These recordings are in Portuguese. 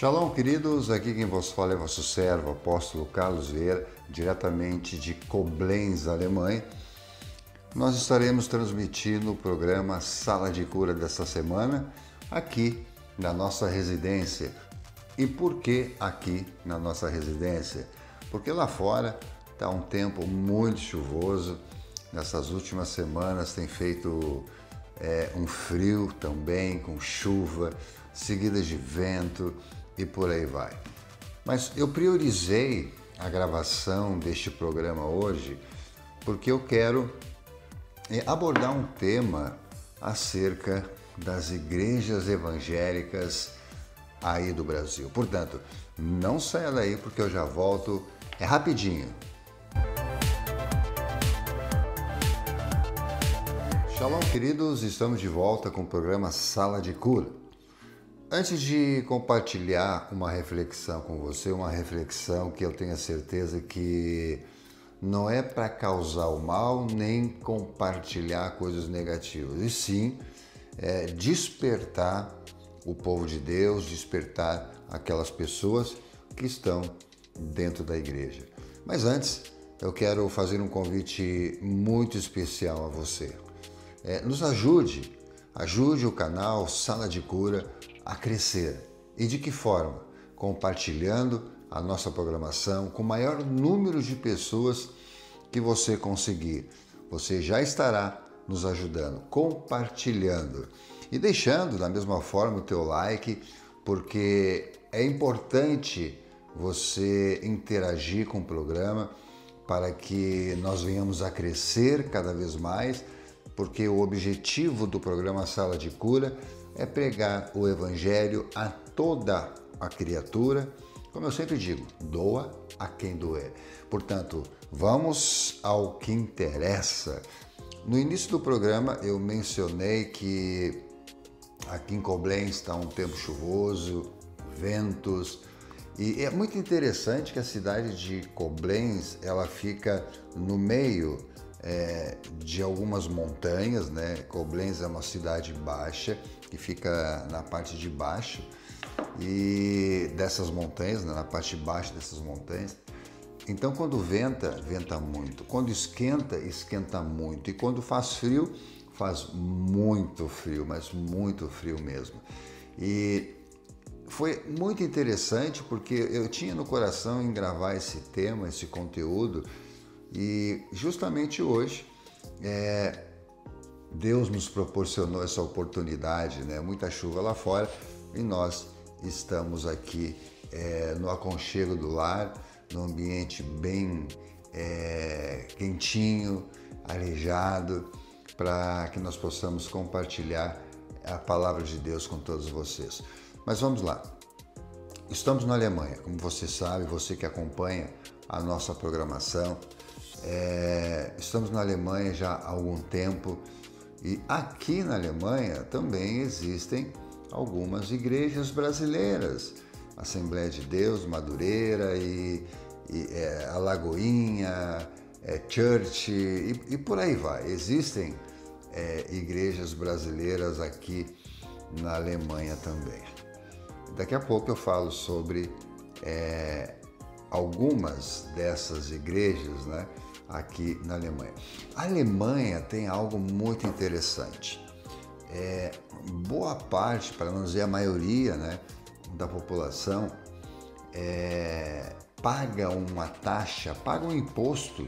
Shalom, queridos, aqui quem vos fala é vosso servo, apóstolo Carlos Vieira, diretamente de Koblenz, Alemanha. Nós estaremos transmitindo o programa Sala de Cura desta semana, aqui na nossa residência. E por que aqui na nossa residência? Porque lá fora está um tempo muito chuvoso, nessas últimas semanas tem feito um frio também, com chuva, seguidas de vento, e por aí vai. Mas eu priorizei a gravação deste programa hoje porque eu quero abordar um tema acerca das igrejas evangélicas aí do Brasil. Portanto, não saia daí porque eu já volto, é rapidinho. Shalom, queridos, estamos de volta com o programa Sala de Cura. Antes de compartilhar uma reflexão com você, uma reflexão que eu tenho certeza que não é para causar o mal nem compartilhar coisas negativas, e sim despertar o povo de Deus, despertar aquelas pessoas que estão dentro da igreja. Mas antes, eu quero fazer um convite muito especial a você. Nos ajude o canal Sala de Cura a crescer. E de que forma? Compartilhando a nossa programação com o maior número de pessoas que você conseguir. Você já estará nos ajudando, compartilhando e deixando da mesma forma o teu like, porque é importante você interagir com o programa para que nós venhamos a crescer cada vez mais, porque o objetivo do programa Sala de Cura é pregar o Evangelho a toda a criatura. Como eu sempre digo, doa a quem doer. Portanto, vamos ao que interessa. No início do programa eu mencionei que aqui em Koblenz está um tempo chuvoso, ventos, e é muito interessante que a cidade de Koblenz ela fica no meio de algumas montanhas, né? Koblenz é uma cidade baixa que fica na parte de baixo e dessas montanhas, né? Na parte de baixo dessas montanhas. Então, quando venta, venta muito. Quando esquenta, esquenta muito. E quando faz frio, faz muito frio, mas muito frio mesmo. E foi muito interessante porque eu tinha no coração em gravar esse tema, esse conteúdo, e justamente hoje Deus nos proporcionou essa oportunidade, né? Muita chuva lá fora e nós estamos aqui no aconchego do lar, num ambiente bem quentinho, arejado, para que nós possamos compartilhar a palavra de Deus com todos vocês. Mas vamos lá. Estamos na Alemanha, como você sabe, você que acompanha a nossa programação. Estamos na Alemanha já há algum tempo e aqui na Alemanha também existem algumas igrejas brasileiras, Assembleia de Deus, Madureira e a Lagoinha, Church e por aí vai. Existem igrejas brasileiras aqui na Alemanha também. Daqui a pouco eu falo sobre algumas dessas igrejas, né, aqui na Alemanha. A Alemanha tem algo muito interessante. Boa parte, para não dizer a maioria, né, da população paga uma taxa, paga um imposto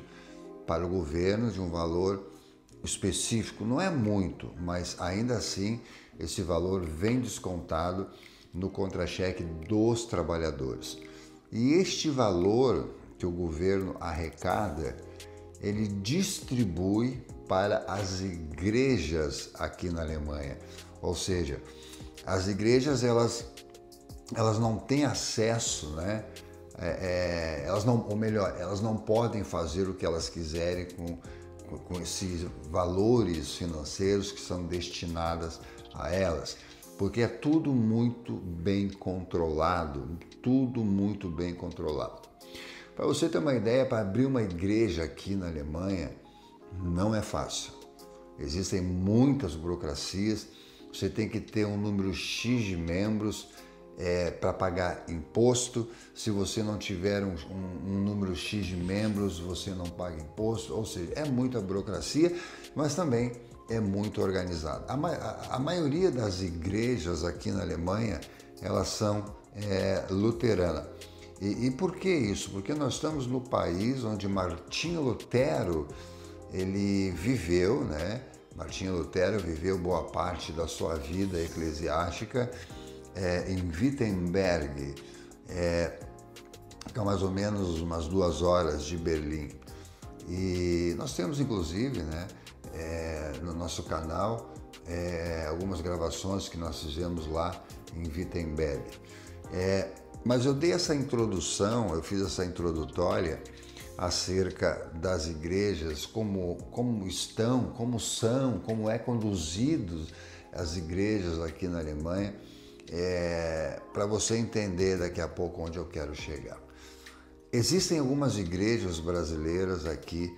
para o governo de um valor específico. Não é muito, mas ainda assim esse valor vem descontado no contra-cheque dos trabalhadores. E este valor que o governo arrecada, ele distribui para as igrejas aqui na Alemanha. Ou seja, as igrejas elas não têm acesso, né? Elas não podem fazer o que elas quiserem com esses valores financeiros que são destinados a elas, porque é tudo muito bem controlado, tudo muito bem controlado. Para você ter uma ideia, para abrir uma igreja aqui na Alemanha não é fácil. Existem muitas burocracias, você tem que ter um número X de membros para pagar imposto. Se você não tiver um número X de membros, você não paga imposto. Ou seja, é muita burocracia, mas também é muito organizado. A maioria das igrejas aqui na Alemanha, elas são luteranas. E por que isso? Porque nós estamos no país onde Martinho Lutero, ele viveu, né? Martinho Lutero viveu boa parte da sua vida eclesiástica em Wittenberg, que é mais ou menos umas 2 horas de Berlim. E nós temos, inclusive, né, no nosso canal, algumas gravações que nós fizemos lá em Wittenberg. Mas eu dei essa introdução, eu fiz essa introdutória acerca das igrejas, como estão, como são, como é conduzidos as igrejas aqui na Alemanha, para você entender daqui a pouco onde eu quero chegar. Existem algumas igrejas brasileiras aqui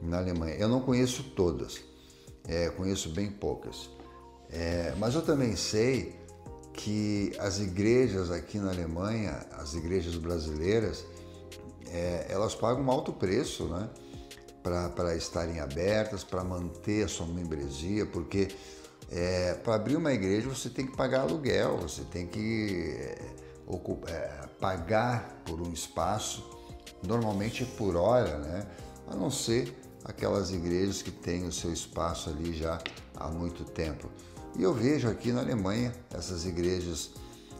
na Alemanha. Eu não conheço todas, conheço bem poucas. Mas eu também sei que as igrejas aqui na Alemanha, as igrejas brasileiras, elas pagam um alto preço, né, para estarem abertas, para manter a sua membresia, porque para abrir uma igreja você tem que pagar aluguel, você tem que pagar por um espaço, normalmente por hora, né, a não ser aquelas igrejas que têm o seu espaço ali já há muito tempo. E eu vejo aqui na Alemanha essas igrejas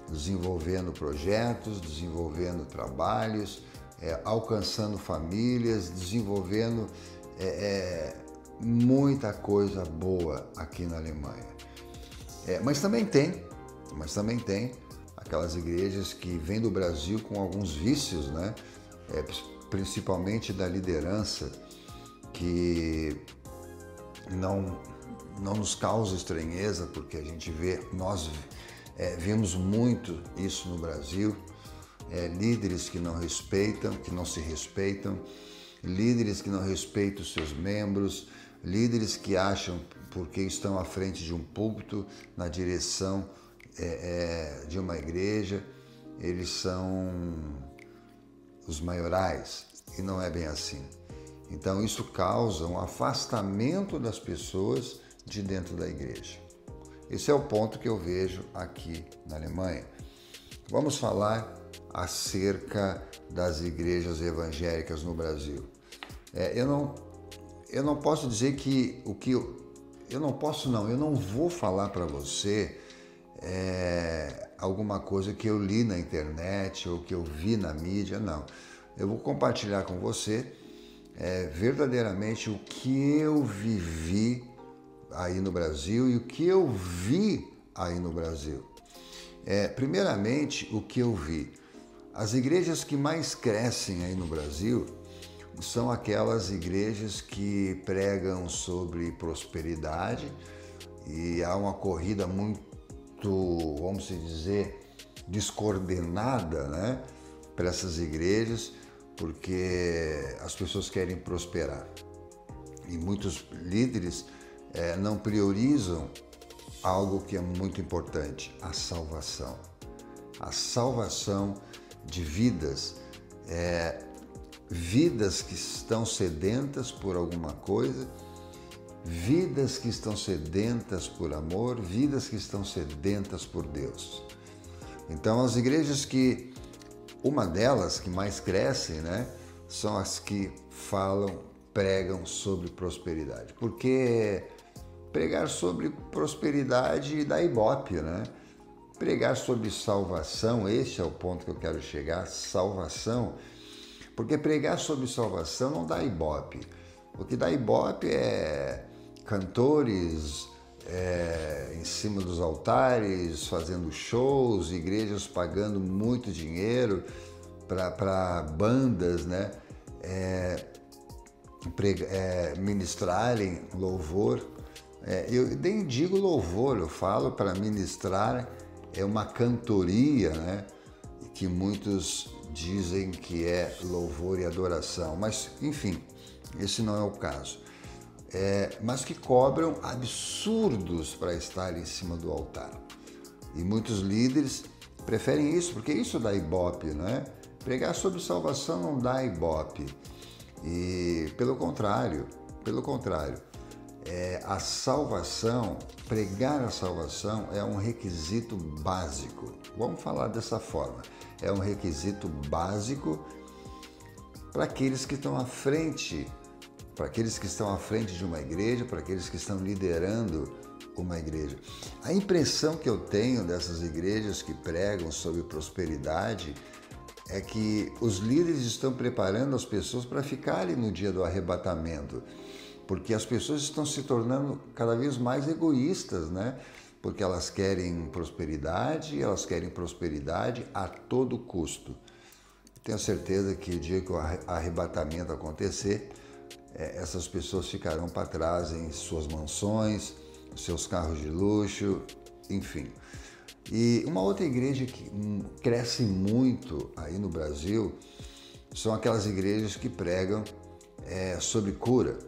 desenvolvendo projetos, desenvolvendo trabalhos, alcançando famílias, desenvolvendo muita coisa boa aqui na Alemanha. Mas também tem aquelas igrejas que vêm do Brasil com alguns vícios, né? Principalmente da liderança, que não nos causa estranheza, porque a gente nós vemos muito isso no Brasil, líderes que não respeitam, que não se respeitam, líderes que não respeitam os seus membros, líderes que acham, porque estão à frente de um púlpito, na direção de uma igreja, eles são os maiorais, e não é bem assim. Então isso causa um afastamento das pessoas de dentro da igreja. Esse é o ponto que eu vejo aqui na Alemanha. Vamos falar acerca das igrejas evangélicas no Brasil. Eu não posso dizer que eu não vou falar para você alguma coisa que eu li na internet ou que eu vi na mídia, não. Eu vou compartilhar com você verdadeiramente o que eu vivi aí no Brasil e o que eu vi aí no Brasil. Primeiramente, o que eu vi. As igrejas que mais crescem aí no Brasil são aquelas igrejas que pregam sobre prosperidade, e há uma corrida muito, vamos dizer, descoordenada, né, para essas igrejas, porque as pessoas querem prosperar. E muitos líderes não priorizam algo que é muito importante: a salvação. A salvação de vidas, vidas que estão sedentas por alguma coisa, vidas que estão sedentas por amor, vidas que estão sedentas por Deus. Então, as igrejas que, uma delas que mais cresce, né, são as que pregam sobre prosperidade. Porque pregar sobre prosperidade dá ibope, né? Pregar sobre salvação, esse é o ponto que eu quero chegar, salvação. Porque pregar sobre salvação não dá ibope. O que dá ibope é cantores em cima dos altares, fazendo shows, igrejas pagando muito dinheiro para bandas, né, ministrarem louvor. Eu nem digo louvor, eu falo para ministrar, uma cantoria, né, que muitos dizem que é louvor e adoração, mas enfim, esse não é o caso. Mas que cobram absurdos para estar em cima do altar. E muitos líderes preferem isso, porque isso dá ibope, né? Pregar sobre salvação não dá ibope. E pelo contrário, a salvação, pregar a salvação é um requisito básico. Vamos falar dessa forma. É um requisito básico para aqueles que estão à frente, de uma igreja, para aqueles que estão liderando uma igreja. A impressão que eu tenho dessas igrejas que pregam sobre prosperidade é que os líderes estão preparando as pessoas para ficarem no dia do arrebatamento, porque as pessoas estão se tornando cada vez mais egoístas, né? Porque elas querem prosperidade a todo custo. Tenho certeza que o dia que o arrebatamento acontecer, essas pessoas ficarão para trás em suas mansões, seus carros de luxo, enfim. E uma outra igreja que cresce muito aí no Brasil são aquelas igrejas que pregam sobre cura.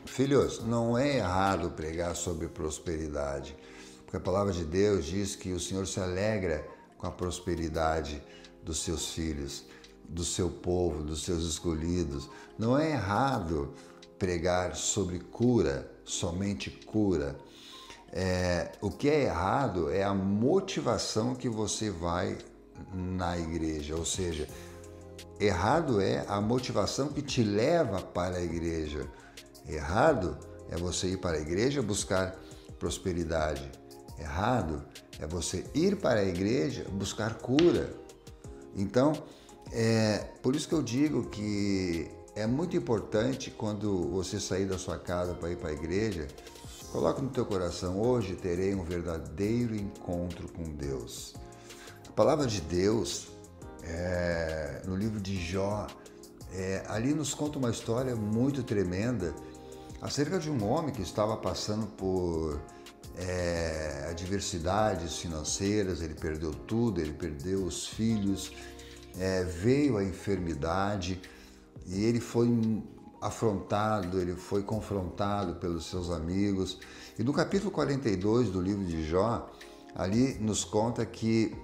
Filhos, não é errado pregar sobre prosperidade, porque a palavra de Deus diz que o Senhor se alegra com a prosperidade dos seus filhos, do seu povo, dos seus escolhidos. Não é errado pregar sobre cura, somente cura. O que é errado é a motivação que você vai na igreja, ou seja, errado é a motivação que te leva para a igreja. Errado é você ir para a igreja buscar prosperidade. Errado é você ir para a igreja buscar cura. Então, por isso que eu digo que é muito importante quando você sair da sua casa para ir para a igreja, coloque no teu coração: hoje terei um verdadeiro encontro com Deus. A palavra de Deus, no livro de Jó, ali nos conta uma história muito tremenda acerca de um homem que estava passando por adversidades financeiras. Ele perdeu tudo, ele perdeu os filhos, veio a enfermidade e ele foi afrontado, ele foi confrontado pelos seus amigos. E no capítulo 42 do livro de Jó, ali nos conta que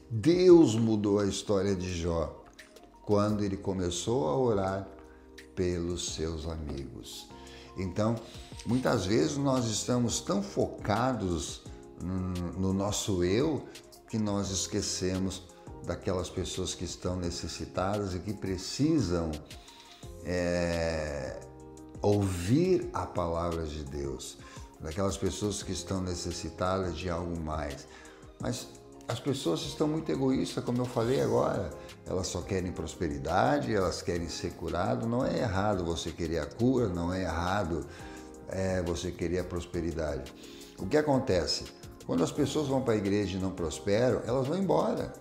Deus mudou a história de Jó quando ele começou a orar pelos seus amigos. Então, muitas vezes nós estamos tão focados no nosso eu que nós esquecemos daquelas pessoas que estão necessitadas e que precisam ouvir a palavra de Deus, daquelas pessoas que estão necessitadas de algo mais. Mas as pessoas estão muito egoístas, como eu falei agora. Elas só querem prosperidade, elas querem ser curado. Não é errado você querer a cura, não é errado você querer a prosperidade. O que acontece? Quando as pessoas vão para a igreja e não prosperam, elas vão embora,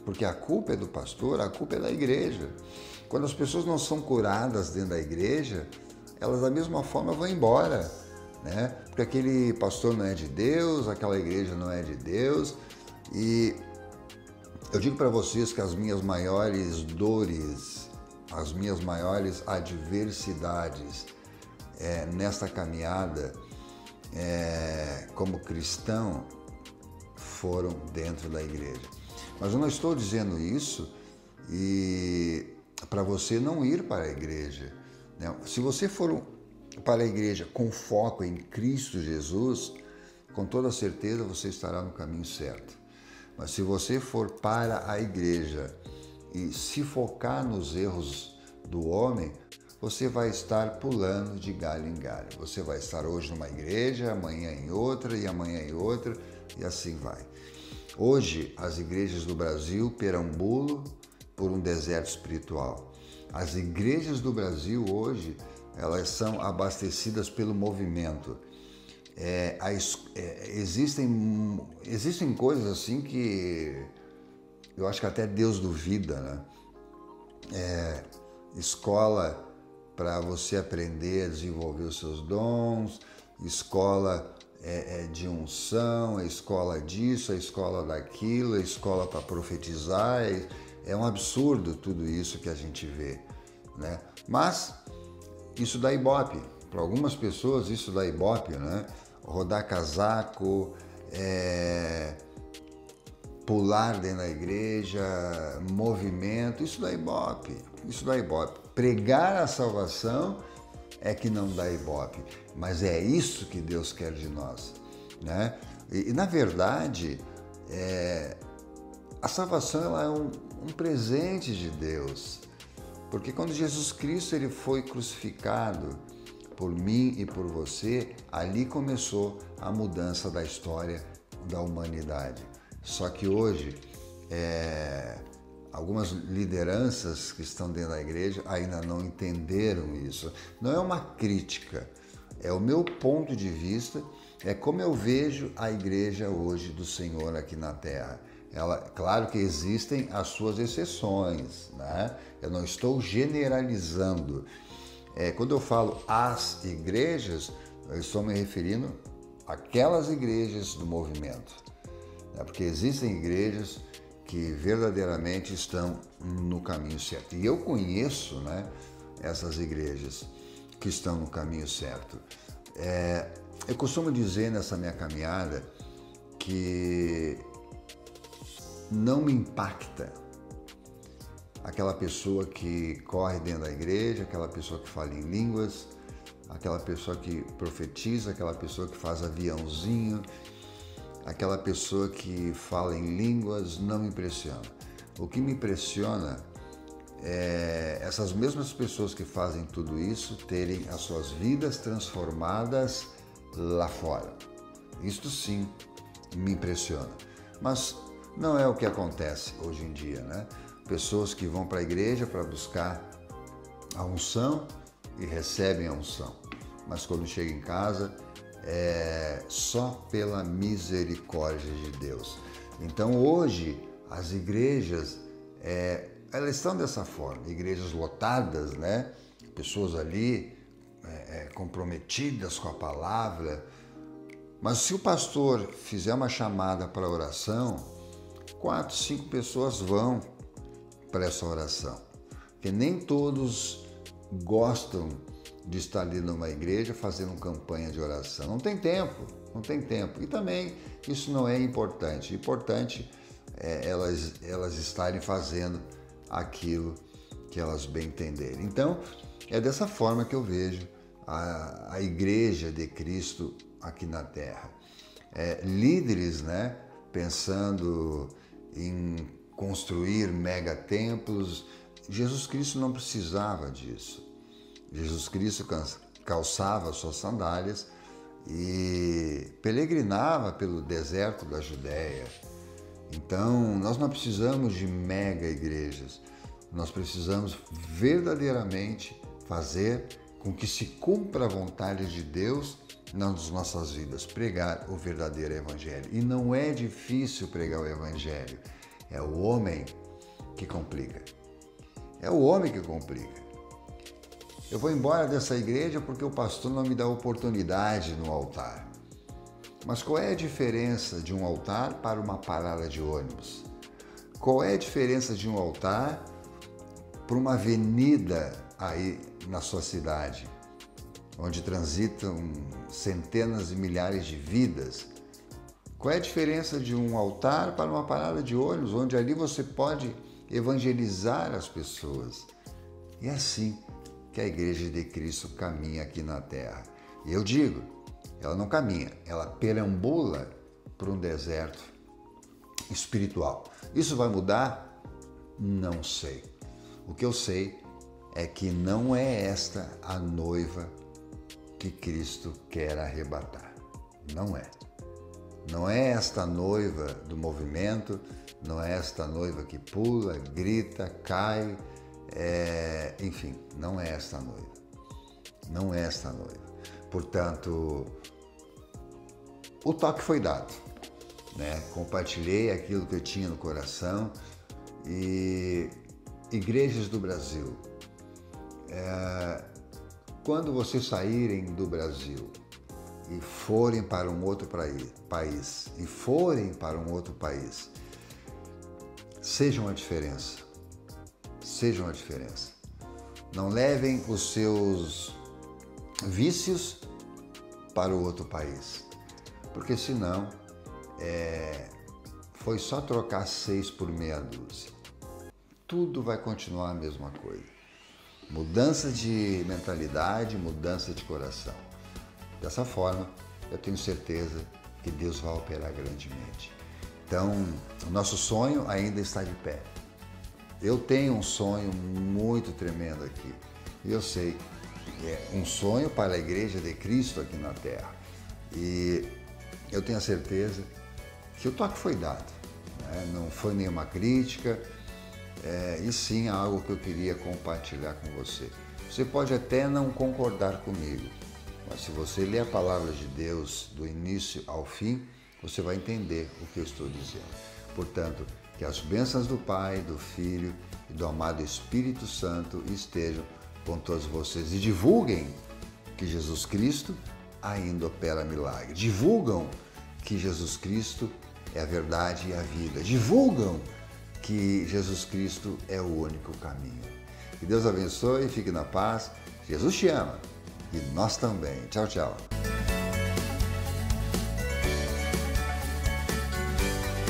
porque a culpa é do pastor, a culpa é da igreja. Quando as pessoas não são curadas dentro da igreja, elas da mesma forma vão embora, né? Porque aquele pastor não é de Deus, aquela igreja não é de Deus. E eu digo para vocês que as minhas maiores dores, as minhas maiores adversidades nesta caminhada como cristão foram dentro da igreja. Mas eu não estou dizendo isso para você não ir para a igreja, né? Se você for para a igreja com foco em Cristo Jesus, com toda certeza você estará no caminho certo. Mas se você for para a igreja e se focar nos erros do homem, você vai estar pulando de galho em galho. Você vai estar hoje numa igreja, amanhã em outra e amanhã em outra, e assim vai. Hoje, as igrejas do Brasil perambulam por um deserto espiritual. As igrejas do Brasil hoje, elas são abastecidas pelo movimento. Existem coisas assim que eu acho que até Deus duvida, né? Escola para você aprender a desenvolver os seus dons, escola de unção, a escola disso, a escola daquilo, a escola para profetizar. É um absurdo tudo isso que a gente vê, né? Mas isso dá ibope. Para algumas pessoas isso dá ibope, né? Rodar casaco, pular dentro da igreja, movimento, isso dá ibope, isso dá ibope. Pregar a salvação é que não dá ibope, mas é isso que Deus quer de nós, né? E na verdade, a salvação ela é um presente de Deus, porque quando Jesus Cristo ele foi crucificado por mim e por você, ali começou a mudança da história da humanidade. Só que hoje, algumas lideranças que estão dentro da igreja ainda não entenderam isso. Não é uma crítica, é o meu ponto de vista, é como eu vejo a igreja hoje do Senhor aqui na Terra. Claro que existem as suas exceções, né? Eu não estou generalizando. Quando eu falo as igrejas, eu estou me referindo àquelas igrejas do movimento, né? Porque existem igrejas que verdadeiramente estão no caminho certo. E eu conheço, né, essas igrejas que estão no caminho certo. Eu costumo dizer nessa minha caminhada que não me impacta aquela pessoa que corre dentro da igreja, aquela pessoa que fala em línguas, aquela pessoa que profetiza, aquela pessoa que faz aviãozinho, aquela pessoa que fala em línguas, não me impressiona. O que me impressiona é essas mesmas pessoas que fazem tudo isso terem as suas vidas transformadas lá fora. Isto sim me impressiona. Mas não é o que acontece hoje em dia, né? Pessoas que vão para a igreja para buscar a unção e recebem a unção. Mas quando chegam em casa, é só pela misericórdia de Deus. Então hoje as igrejas, elas estão dessa forma, igrejas lotadas, né? Pessoas ali comprometidas com a palavra. Mas se o pastor fizer uma chamada para oração, 4, 5 pessoas vão para essa oração. Porque nem todos gostam de estar ali numa igreja fazendo campanha de oração. Não tem tempo, não tem tempo. E também isso não é importante. Importante é elas estarem fazendo aquilo que elas bem entenderem. Então, é dessa forma que eu vejo a Igreja de Cristo aqui na Terra. Líderes, né, pensando em construir megatemplos. Jesus Cristo não precisava disso. Jesus Cristo calçava suas sandálias e peregrinava pelo deserto da Judéia. Então, nós não precisamos de mega igrejas. Nós precisamos verdadeiramente fazer com que se cumpra a vontade de Deus nas nossas vidas, pregar o verdadeiro evangelho. E não é difícil pregar o evangelho. É o homem que complica. É o homem que complica. Eu vou embora dessa igreja porque o pastor não me dá oportunidade no altar. Mas qual é a diferença de um altar para uma parada de ônibus? Qual é a diferença de um altar para uma avenida aí na sua cidade, onde transitam centenas e milhares de vidas? Qual é a diferença de um altar para uma parada de ônibus, onde ali você pode evangelizar as pessoas? E é assim que a Igreja de Cristo caminha aqui na Terra. E eu digo, ela não caminha, ela perambula por um deserto espiritual. Isso vai mudar? Não sei. O que eu sei é que não é esta a noiva que Cristo quer arrebatar. Não é. Não é esta noiva do movimento, não é esta noiva que pula, grita, cai, enfim, não é esta noiva. Não é esta noiva. Portanto, o toque foi dado, né? Compartilhei aquilo que eu tinha no coração e igrejas do Brasil, quando vocês saírem do Brasil e forem para um outro país, sejam a diferença. Sejam a diferença. Não levem os seus vícios para o outro país, porque senão foi só trocar 6 por meia dúzia. Tudo vai continuar a mesma coisa. Mudança de mentalidade, mudança de coração. Dessa forma, eu tenho certeza que Deus vai operar grandemente. Então, o nosso sonho ainda está de pé. Eu tenho um sonho muito tremendo aqui. E eu sei que é um sonho para a Igreja de Cristo aqui na Terra. E eu tenho a certeza que o toque foi dado. Né? Não foi nenhuma crítica, e sim algo que eu queria compartilhar com você. Você pode até não concordar comigo, mas se você ler a palavra de Deus do início ao fim, você vai entender o que eu estou dizendo. Portanto, que as bênçãos do Pai, do Filho e do amado Espírito Santo estejam com todos vocês. E divulguem que Jesus Cristo ainda opera milagre. Divulgam que Jesus Cristo é a verdade e a vida. Divulgam que Jesus Cristo é o único caminho. Que Deus abençoe, fique na paz. Jesus te ama e nós também. Tchau, tchau.